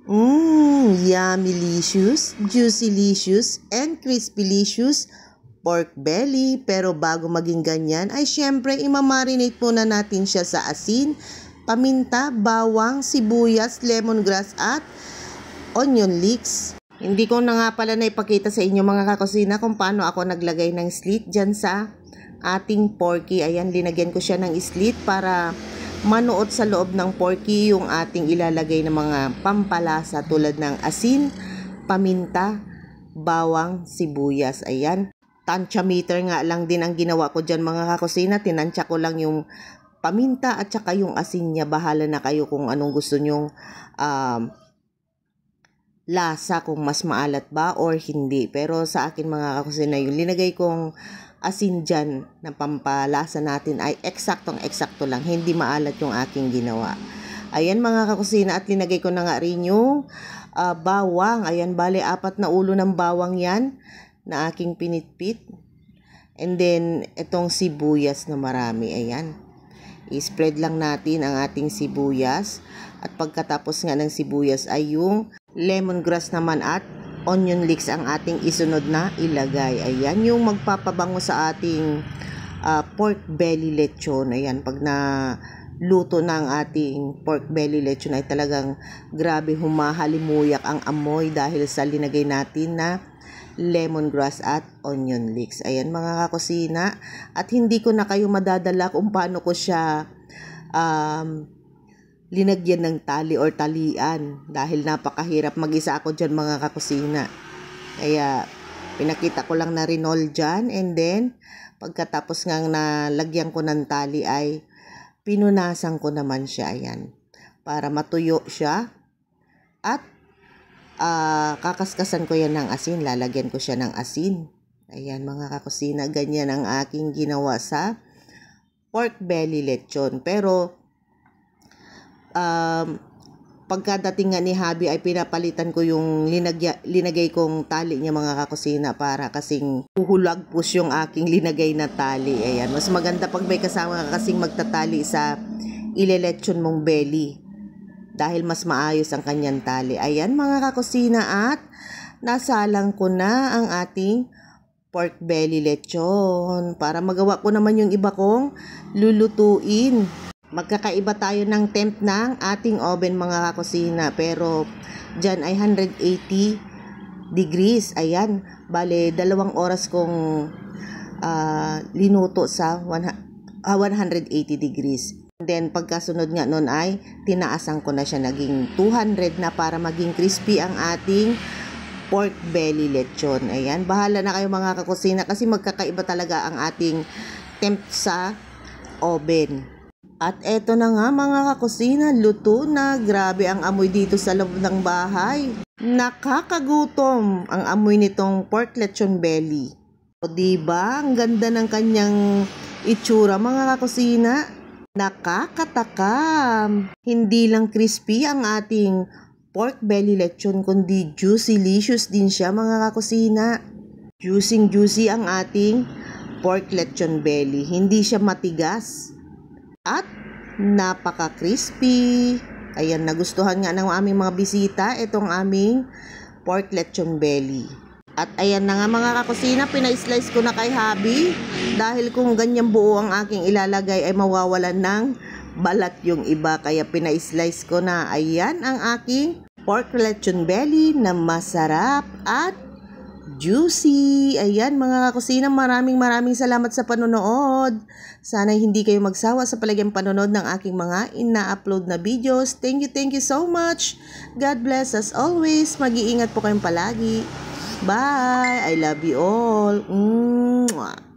Yummylicious, juicylicious, and crispylicious pork belly. Pero bago maging ganyan ay syempre imamarinate muna natin siya sa asin, paminta, bawang, sibuyas, lemongrass at onion leeks. Hindi ko na nga pala naipakita sa inyo mga kakusina kung paano ako naglagay ng slit dyan sa ating porky. Ayan, linagyan ko siya ng slit para manuot sa loob ng porky yung ating ilalagay ng mga pampalasa tulad ng asin, paminta, bawang, sibuyas. Ayan, tansya meter nga lang din ang ginawa ko dyan mga kakusina. Tinansya ko lang yung paminta at saka yung asin niya. Bahala na kayo kung anong gusto nyong lasa, kung mas maalat ba or hindi. Pero sa akin mga kakusina, yung linagay kong asin dyan na pampalasa natin ay eksaktong-eksakto lang. Hindi maalat yung aking ginawa. Ayan mga kakusina, at linagay ko na nga rin yung bawang. Ayan, bale 4 na ulo ng bawang yan na aking pinitpit. And then, itong sibuyas na marami. Ayan. I-spread lang natin ang ating sibuyas. At pagkatapos nga ng sibuyas ay yung lemongrass naman at onion leeks ang ating isunod na ilagay. Ayan, yung magpapabango sa ating pork belly lechon. Ayan, pag na luto na ang ating pork belly lechon ay talagang grabe, humahalimuyak ang amoy dahil sa linagay natin na lemongrass at onion leeks. Ayan mga kakusina, at hindi ko na kayo madadala kung paano ko siya linagyan ng tali or talian dahil napakahirap mag-isa ako dyan mga kakusina. Kaya pinakita ko lang na rinol dyan, and then pagkatapos nga nalagyan ko ng tali ay pinunasan ko naman siya. Ayan, para matuyo siya, at kakaskasan ko yan ng asin. Lalagyan ko siya ng asin. Ayan mga kakusina, ganyan ang aking ginawa sa pork belly lechon. Pero pagkadating nga ni Habi ay pinapalitan ko yung linagay kong tali niya mga kakusina, para kasing huhulagpos yung aking linagay na tali. Ayan, mas maganda pag may kasama ka kasing magtatali sa ilelechon mong belly dahil mas maayos ang kanyang tali. Ayan mga kakusina, at nasalang ko na ang ating pork belly lechon para magawa ko naman yung iba kong lulutuin. Magkakaiba tayo ng temp ng ating oven mga kakusina, pero dyan ay 180 degrees. Ayan, bale 2 oras kong linuto sa 180 degrees. Then pagkasunod nga nun ay tinaasan ko na siya, naging 200 na para maging crispy ang ating pork belly lechon. Ayan, bahala na kayo mga kakusina kasi magkakaiba talaga ang ating temp sa oven. At eto na nga mga kakusina, luto na. Grabe ang amoy dito sa loob ng bahay. Nakakagutom ang amoy nitong pork lechon belly. O diba, ang ganda ng kanyang itsura mga kakusina. Nakakatakam. Hindi lang crispy ang ating pork belly lechon, kundi juicylicious din siya mga kakusina. Juicy ang ating pork lechon belly. Hindi siya matigas. At napaka-crispy. Ayan, nagustuhan nga ng aming mga bisita itong aming pork lechon belly. At ayan na nga mga kakusina, pina-slice ko na kay Habi dahil kung ganyan buo ang aking ilalagay ay mawawalan ng balat yung iba, kaya pina-slice ko na. Ayan ang aking pork lechon belly na masarap at juicy. Ayan mga kakusina, maraming salamat sa panonood. Sana hindi kayo magsawa sa palagyang panonood ng aking mga ina-upload na videos. Thank you so much. God bless as always. Mag-iingat po kayong palagi. Bye. I love you all. Mwah.